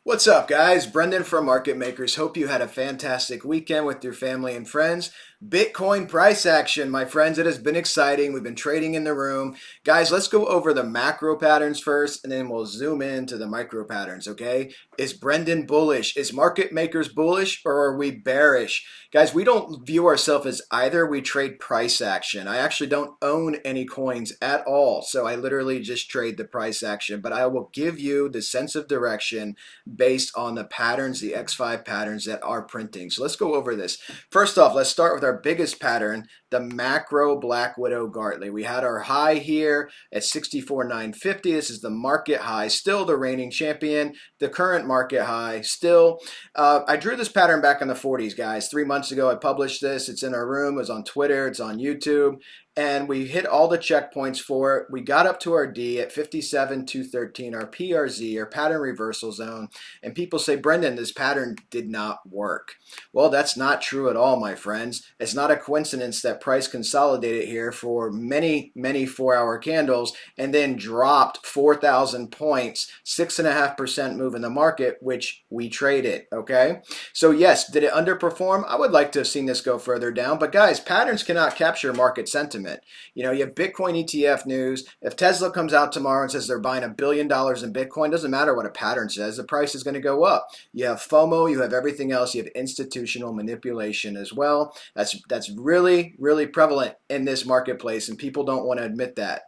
What's up, guys? Brendan from Market Makers. Hope you had a fantastic weekend with your family and friends. Bitcoin price action, my friends. It has been exciting. We've been trading in the room. Guys, let's go over the macro patterns first, and then we'll zoom into the micro patterns, okay? Is Brendan bullish? Is Market Makers bullish, or are we bearish? Guys, we don't view ourselves as either. We trade price action. I actually don't own any coins at all, so I literally just trade the price action, but I will give you the sense of direction based on the patterns, the X5 patterns that are printing. So let's go over this. First off, let's start with our biggest pattern, the macro Black Widow Gartley. We had our high here at 64,950. This is the market high, still the reigning champion, the current market high still. I drew this pattern back in the 40s, guys. 3 months ago, I published this. It's in our room. It was on Twitter. It's on YouTube. And we hit all the checkpoints for it. We got up to our D at 57,213, our PRZ, our pattern reversal zone. And people say, Brendan, this pattern did not work. Well, that's not true at all, my friends. It's not a coincidence that price consolidated here for many 4-hour candles and then dropped 4,000 points, 6.5% move in the market, which we traded, okay? So yes, did it underperform? I would like to have seen this go further down, but guys, patterns cannot capture market sentiment. You know, you have Bitcoin ETF news. If Tesla comes out tomorrow and says they're buying $1 billion in Bitcoin, doesn't matter what a pattern says, the price is going to go up. You have FOMO, you have everything else, you have institutional manipulation as well. That's really prevalent in this marketplace, and people don't want to admit that.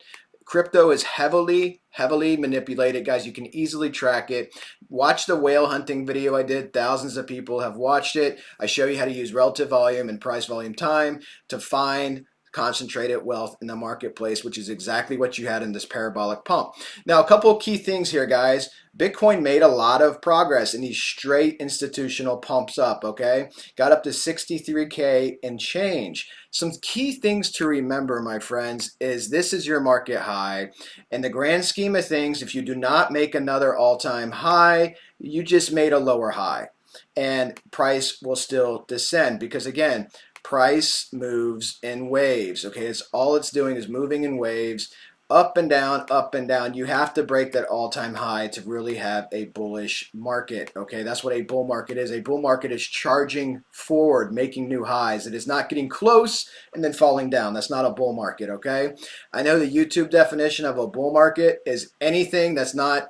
Crypto is heavily manipulated, guys. You can easily track it. Watch the whale hunting video I did. Thousands of people have watched it. I show you how to use relative volume and price volume time to find concentrated wealth in the marketplace, which is exactly what you had in this parabolic pump. Now, a couple of key things here, guys. Bitcoin made a lot of progress in these straight institutional pumps up, okay? Got up to 63K and change. Some key things to remember, my friends, is this is your market high. In the grand scheme of things, if you do not make another all-time high, you just made a lower high. And price will still descend because, again, price moves in waves, okay? It's all it's doing is moving in waves, up and down, up and down. You have to break that all-time high to really have a bullish market, okay? That's what a bull market is. A bull market is charging forward, making new highs. It is not getting close and then falling down. That's not a bull market, okay? I know the YouTube definition of a bull market is anything that's not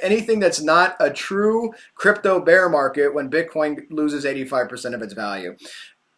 anything that's not a true crypto bear market when Bitcoin loses 85% of its value.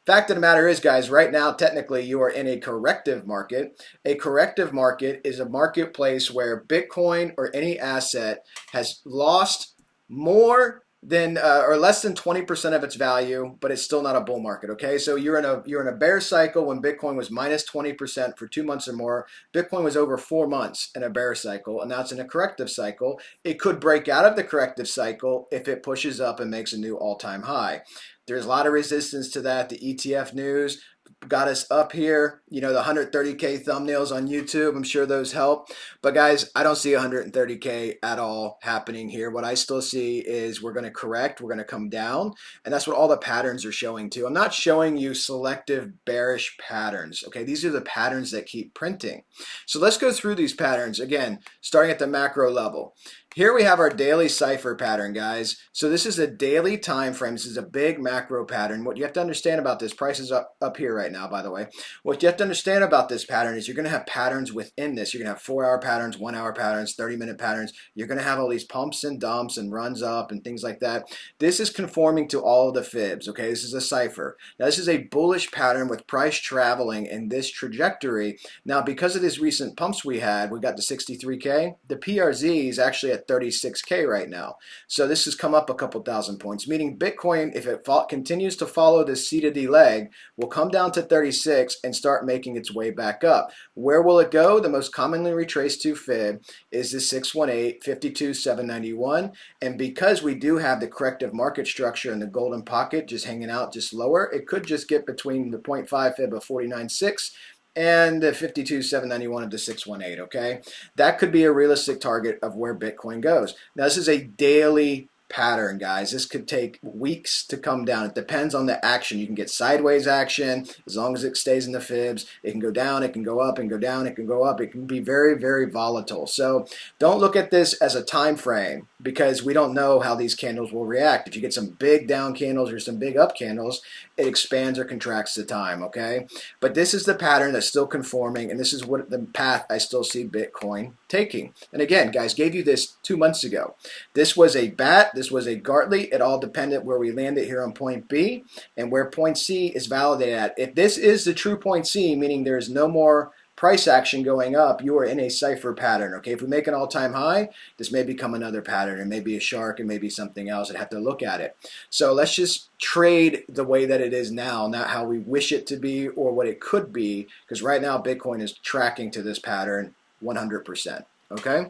Fact of the matter is, guys, right now, technically, you are in a corrective market. A corrective market is a marketplace where Bitcoin or any asset has lost more than or less than 20% of its value, but it's still not a bull market, okay? So you're in a bear cycle when Bitcoin was minus 20% for 2 months or more. Bitcoin was over 4 months in a bear cycle, and now it's in a corrective cycle. It could break out of the corrective cycle if it pushes up and makes a new all-time high. There's a lot of resistance to that. The ETF news got us up here. You know, the 130K thumbnails on YouTube, I'm sure those help. But guys, I don't see 130K at all happening here. What I still see is we're going to correct, we're going to come down, and that's what all the patterns are showing too. I'm not showing you selective bearish patterns, okay? These are the patterns that keep printing. So let's go through these patterns again, starting at the macro level. Here we have our daily cipher pattern, guys. So this is a daily time frame. This is a big macro pattern. What you have to understand about this, price is up here right now, by the way. What you have to understand about this pattern is you're going to have patterns within this. You're going to have 4-hour patterns, 1-hour patterns, 30-minute patterns. You're going to have all these pumps and dumps and runs up and things like that. This is conforming to all of the fibs, okay? This is a cipher. Now, this is a bullish pattern with price traveling in this trajectory. Now, because of these recent pumps we got the 63K. The PRZ is actually at 36K right now. So this has come up a couple thousand points, meaning Bitcoin, if it continues to follow this C to D leg, will come down to 36 and start making its way back up. Where will it go? The most commonly retraced to fib is the 618, 52, 791. And because we do have the corrective market structure in the golden pocket just hanging out just lower, it could just get between the 0.5 fib of 49.6 and the 52,791 of the 618, okay? That could be a realistic target of where Bitcoin goes. Now, this is a daily pattern, guys. This could take weeks to come down. It depends on the action. You can get sideways action as long as it stays in the fibs. It can go down, it can go up, and go down, it can go up. It can be very, very volatile. So don't look at this as a time frame because we don't know how these candles will react. If you get some big down candles or some big up candles, it expands or contracts the time, okay? But this is the pattern that's still conforming, and this is what the path I still see Bitcoin taking. And again, guys, gave you this 2 months ago. This was a bat, this was a Gartley. It all depended where we landed here on point B and where point C is validated at. If this is the true point C, meaning there is no more price action going up, you are in a cipher pattern. Okay, if we make an all-time high, this may become another pattern. It may be a shark, it may be something else. I'd have to look at it. So let's just trade the way that it is now, not how we wish it to be or what it could be, because right now Bitcoin is tracking to this pattern 100%. Okay,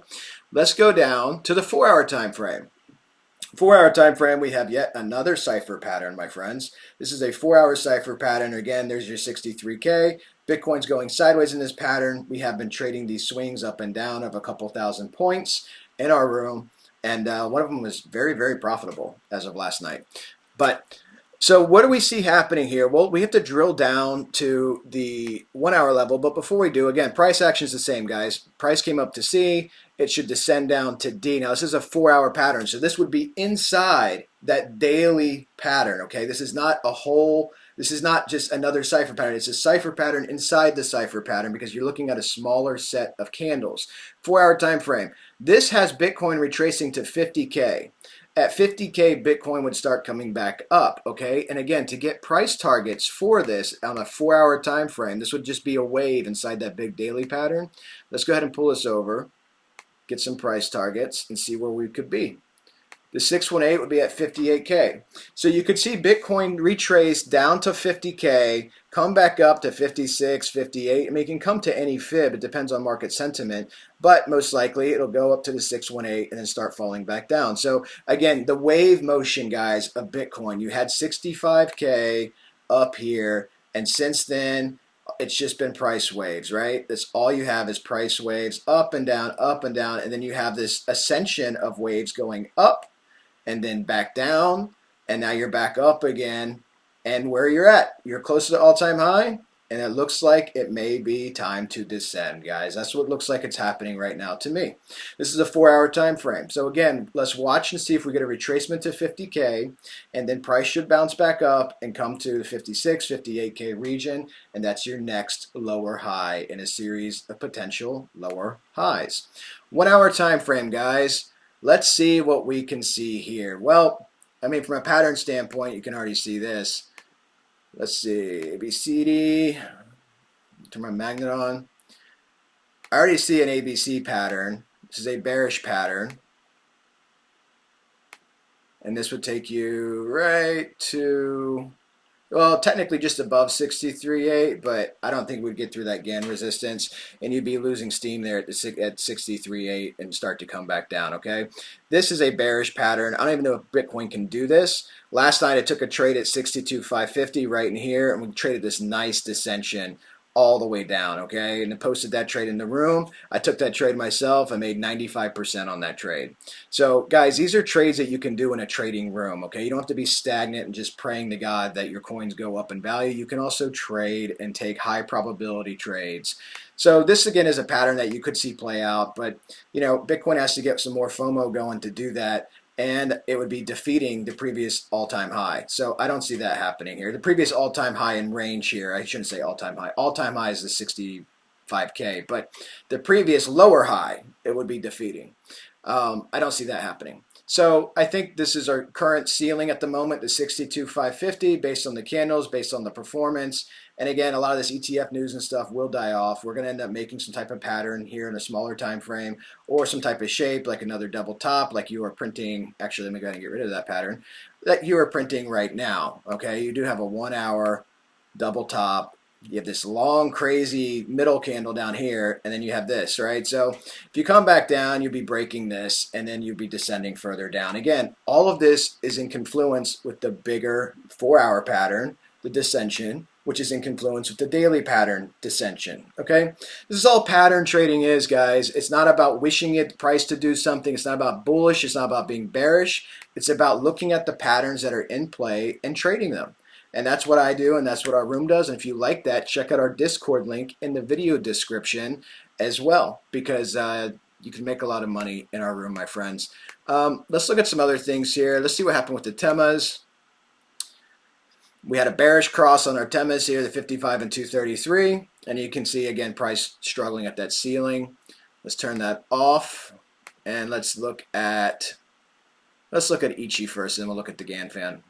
let's go down to the 4-hour time frame. 4-hour time frame, we have yet another cipher pattern, my friends. This is a 4-hour cipher pattern. Again, there's your 63K. Bitcoin's going sideways in this pattern. We have been trading these swings up and down of a couple thousand points in our room, and one of them was very, very profitable as of last night. But so what do we see happening here? Well, we have to drill down to the 1-hour level, but before we do, again, price action is the same, guys. Price came up to C. It should descend down to D. Now, this is a 4-hour pattern, so this would be inside that daily pattern, okay? This is not just another cipher pattern. It's a cipher pattern inside the cipher pattern because you're looking at a smaller set of candles. 4-hour time frame. This has Bitcoin retracing to 50K. At 50K, Bitcoin would start coming back up, okay? And again, to get price targets for this on a 4-hour time frame, this would just be a wave inside that big daily pattern. Let's go ahead and pull this over, get some price targets, and see where we could be. The 618 would be at 58K. So you could see Bitcoin retrace down to 50K, come back up to 56, 58. I mean, it can come to any fib. It depends on market sentiment, but most likely it'll go up to the 618 and then start falling back down. So again, the wave motion, guys, of Bitcoin, you had 65K up here, and since then, it's just been price waves, right? That's all you have is price waves up and down, and then you have this ascension of waves going up and then back down, and now you're back up again, and where you're at, you're close to the all-time high, and it looks like it may be time to descend, guys. That's what it looks like it's happening right now to me. This is a 4-hour time frame. So again, let's watch and see if we get a retracement to 50K, and then price should bounce back up and come to the 56, 58K region, and that's your next lower high in a series of potential lower highs. 1-hour time frame, guys. Let's see what we can see here. Well, I mean, from a pattern standpoint, you can already see this. Let's see, ABCD, turn my magnet on. I already see an ABC pattern. This is a bearish pattern. And this would take you right to, well, technically just above 63.8, but I don't think we'd get through that Gann resistance, and you'd be losing steam there at 63.8 and start to come back down, okay? This is a bearish pattern. I don't even know if Bitcoin can do this. Last night I took a trade at 62.550 right in here, and we traded this nice descension all the way down, okay? And I posted that trade in the room. I took that trade myself. I made 95% on that trade. So, guys, these are trades that you can do in a trading room, okay? You don't have to be stagnant and just praying to God that your coins go up in value. You can also trade and take high probability trades. So this, again, is a pattern that you could see play out, but, you know, Bitcoin has to get some more FOMO going to do that, and it would be defeating the previous all-time high. So I don't see that happening here. The previous all-time high in range here, I shouldn't say all-time high. All-time high is the 65K, but the previous lower high, it would be defeating. I don't see that happening. So I think this is our current ceiling at the moment, the 62.550, based on the candles, based on the performance. And again, a lot of this ETF news and stuff will die off. We're going to end up making some type of pattern here in a smaller time frame, or some type of shape like another double top, like you are printing. Actually, let me go ahead and get rid of that pattern that you are printing right now. Okay, you do have a 1-hour double top. You have this long, crazy middle candle down here, and then you have this, right? So if you come back down, you'll be breaking this, and then you'll be descending further down. Again, all of this is in confluence with the bigger 4-hour pattern, the descension, which is in confluence with the daily pattern descension. Okay, this is all pattern trading is, guys. It's not about wishing it price to do something. It's not about bullish. It's not about being bearish. It's about looking at the patterns that are in play and trading them. And that's what I do, and that's what our room does. And if you like that, check out our Discord link in the video description as well, because you can make a lot of money in our room, my friends. Let's look at some other things here. Let's see what happened with the Temas. We had a bearish cross on our Temas here, the 55 and 233. And you can see, again, price struggling at that ceiling. Let's turn that off. And let's look at Ichi first, and we'll look at the Ganfan.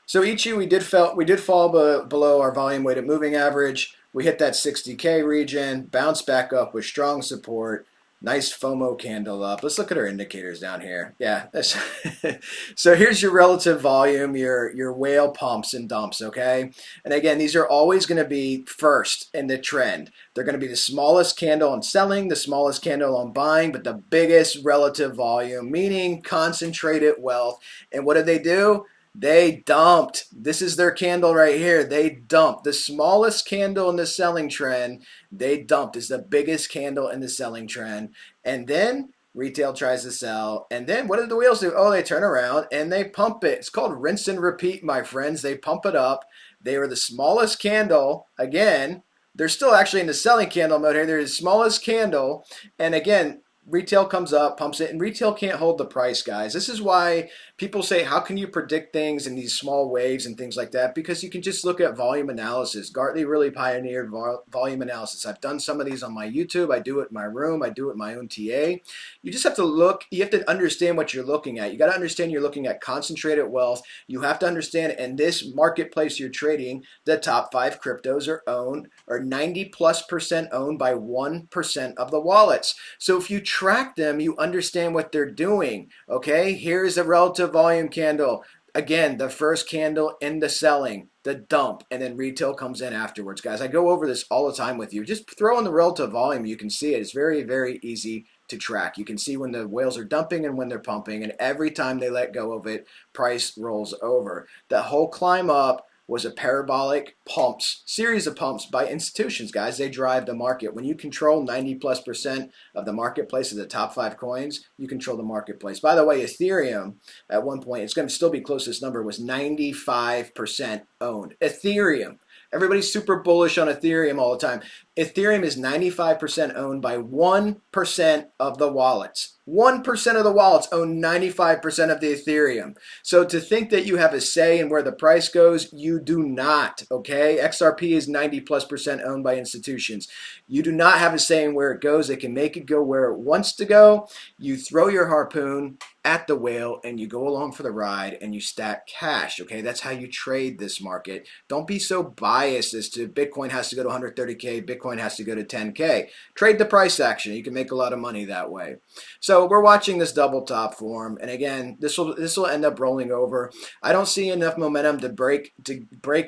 So Ichi, we did fall below our volume weighted moving average. We hit that 60K region, bounced back up with strong support. Nice FOMO candle up. Let's look at our indicators down here. Yeah. So here's your relative volume, your whale pumps and dumps, okay? And again, these are always going to be first in the trend. They're going to be the smallest candle on selling, the smallest candle on buying, but the biggest relative volume, meaning concentrated wealth. And what did they do? They dumped. This is their candle right here. They dumped. The smallest candle in the selling trend, they dumped. It's the biggest candle in the selling trend. And then retail tries to sell. And then what did the wheels do? Oh, they turn around and they pump it. It's called rinse and repeat, my friends. They pump it up. They were the smallest candle. Again, they're still actually in the selling candle mode here. They're the smallest candle. And again, retail comes up, pumps it, and retail can't hold the price, guys. This is why people say, how can you predict things in these small waves and things like that? Because you can just look at volume analysis. Gartley really pioneered volume analysis. I've done some of these on my YouTube. I do it in my room. I do it in my own TA. You just have to look. You have to understand what you're looking at. You got to understand you're looking at concentrated wealth. You have to understand in this marketplace you're trading, the top 5 cryptos are owned, or 90+% owned by 1% of the wallets. So if you track them, you understand what they're doing. Okay, here's a relative volume candle. Again, the first candle in the selling, the dump, and then retail comes in afterwards. Guys, I go over this all the time with you. Just throw in the relative volume. You can see it. It's very, very easy to track. You can see when the whales are dumping and when they're pumping, and every time they let go of it, price rolls over. The whole climb up was a parabolic series of pumps by institutions, guys. They drive the market. When you control 90+% of the marketplace of the top 5 coins, you control the marketplace. By the way, Ethereum at one point, it's going to still be closest number, was 95% owned. Ethereum. Everybody's super bullish on Ethereum all the time. Ethereum is 95% owned by 1% of the wallets. 1% of the wallets own 95% of the Ethereum. So to think that you have a say in where the price goes, you do not, okay? XRP is 90+% owned by institutions. You do not have a say in where it goes. They can make it go where it wants to go. You throw your harpoon at the whale and you go along for the ride and you stack cash, okay? That's how you trade this market. Don't be so biased as to Bitcoin has to go to 130K, Bitcoin has to go to 10K. Trade the price action. You can make a lot of money that way. So we're watching this double top form, and again, this will end up rolling over. I don't see enough momentum to break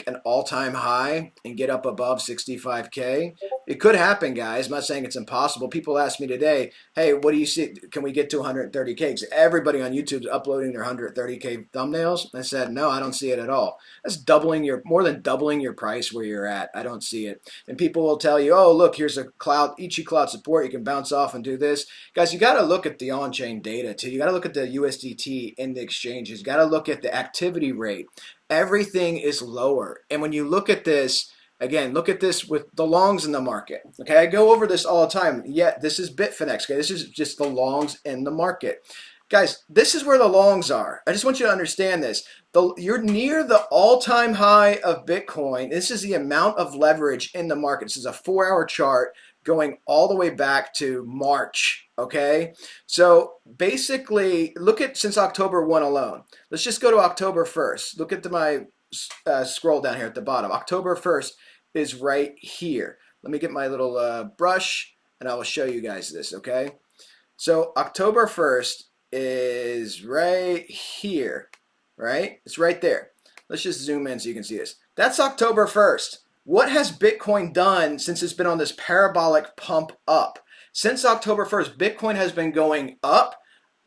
an all-time high and get up above 65K. It could happen, guys. I'm not saying it's impossible. People ask me today, hey, what do you see? Can we get to 130K? Because everybody on YouTube is uploading their 130K thumbnails. I said, no, I don't see it at all. That's more than doubling your price where you're at. I don't see it. And people will tell you, oh, look, here's a Ichi cloud support. You can bounce off and do this. Guys, you got to look at the on-chain data too. You got to look at the USDT in the exchanges. You got to look at the activity rate. Everything is lower. And when you look at this, again, look at this with the longs in the market. Okay, I go over this all the time. Yeah, this is Bitfinex. Okay, this is just the longs in the market. Guys, this is where the longs are. I just want you to understand this. You're near the all-time high of Bitcoin. This is the amount of leverage in the market. This is a 4-hour chart going all the way back to March, okay? So basically, look at since October 1 alone. Let's just go to October 1st. Look at my scroll down here at the bottom. October 1st is right here. Let me get my little brush, and I will show you guys this, okay? So October 1st is right here, right? It's right there. Let's just zoom in so you can see this. That's October 1st. What has Bitcoin done since it's been on this parabolic pump up? Since October 1st, Bitcoin has been going up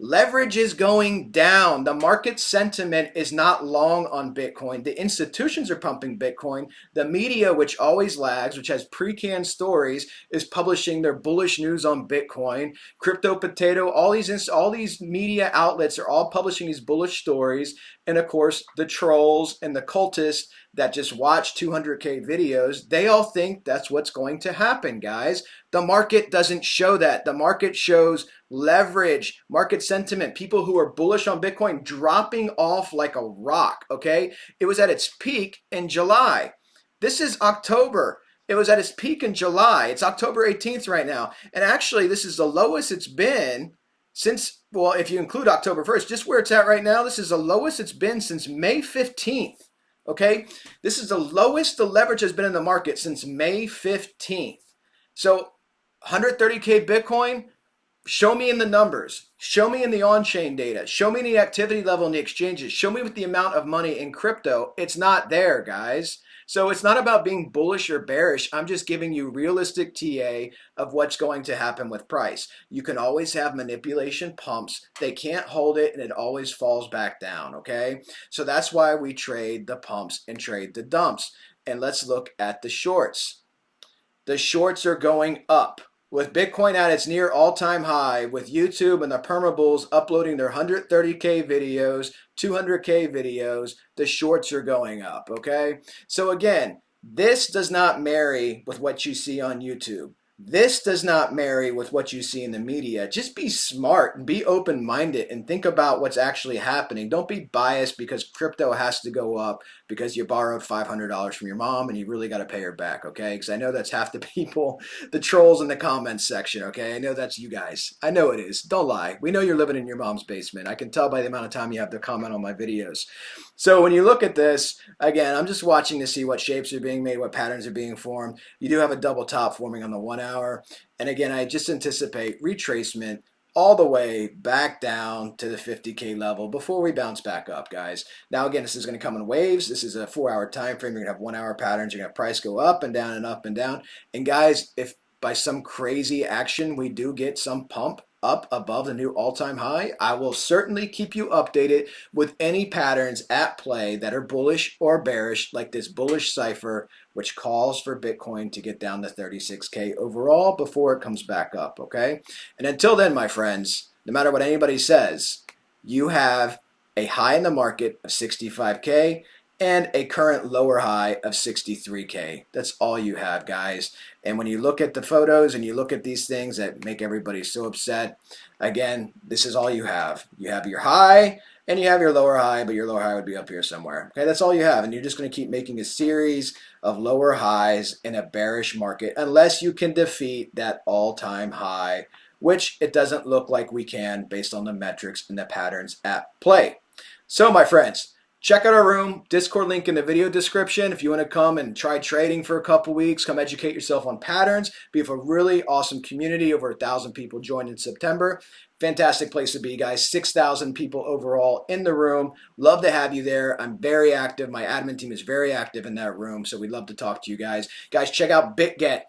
Leverage is going down. The market sentiment is not long on Bitcoin. The institutions are pumping Bitcoin. The media, which always lags, which has pre-canned stories, is publishing their bullish news on Bitcoin. Crypto Potato, all these media outlets are all publishing these bullish stories. And of course, the trolls and the cultists that just watch 200K videos, they all think that's what's going to happen, guys. The market doesn't show that. The market shows leverage, market sentiment, people who are bullish on Bitcoin dropping off like a rock, okay? It was at its peak in July. This is October. It was at its peak in July. It's October 18th right now. And actually, this is the lowest it's been since, well, if you include October 1st, just where it's at right now, this is the lowest it's been since May 15th. Okay, this is the lowest the leverage has been in the market since May 15th. So 130K Bitcoin, show me in the numbers. Show me in the on-chain data. Show me the activity level in the exchanges. Show me with the amount of money in crypto. It's not there, guys. So it's not about being bullish or bearish. I'm just giving you realistic TA of what's going to happen with price. You can always have manipulation pumps. They can't hold it and it always falls back down, okay? So that's why we trade the pumps and trade the dumps. And let's look at the shorts. The shorts are going up. With Bitcoin at its near all-time high, with YouTube and the permabulls uploading their 130K videos, 200K videos, the shorts are going up, okay? So again, this does not marry with what you see on YouTube. This does not marry with what you see in the media. Just be smart and be open-minded and think about what's actually happening. Don't be biased because crypto has to go up because you borrowed $500 from your mom and you really got to pay her back, okay? Because I know that's half the people, the trolls in the comments section, okay? I know that's you guys. I know it is. Don't lie. We know you're living in your mom's basement. I can tell by the amount of time you have to comment on my videos. So when you look at this, again, I'm just watching to see what shapes are being made, what patterns are being formed. You do have a double top forming on the 1 hour. And again, I just anticipate retracement all the way back down to the 50K level before we bounce back up, guys. Now, again, this is going to come in waves. This is a 4-hour time frame. You're going to have 1 hour patterns. You're going to have price go up and down and up and down. And guys, if by some crazy action we do get some pump up above the new all-time high, I will certainly keep you updated with any patterns at play that are bullish or bearish, like this bullish cipher, which calls for Bitcoin to get down to 36K overall before it comes back up, okay? And until then, my friends, no matter what anybody says, you have a high in the market of 65K and a current lower high of 63K. That's all you have, guys. And when you look at the photos and you look at these things that make everybody so upset, again, this is all you have. You have your high and you have your lower high, but your lower high would be up here somewhere. Okay, that's all you have. And you're just going to keep making a series of lower highs in a bearish market unless you can defeat that all-time high, which it doesn't look like we can based on the metrics and the patterns at play. So, my friends, check out our room, Discord link in the video description. If you want to come and try trading for a couple weeks, come educate yourself on patterns. We have a really awesome community, over 1,000 people joined in September. Fantastic place to be, guys. 6,000 people overall in the room. Love to have you there. I'm very active. My admin team is very active in that room, so we'd love to talk to you guys. Guys, check out BitGet.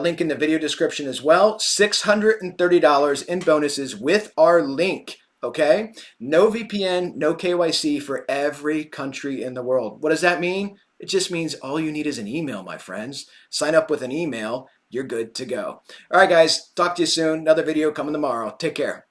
Link in the video description as well. $630 in bonuses with our link. Okay? No VPN, no KYC for every country in the world. What does that mean? It just means all you need is an email, my friends. Sign up with an email. You're good to go. All right, guys. Talk to you soon. Another video coming tomorrow. Take care.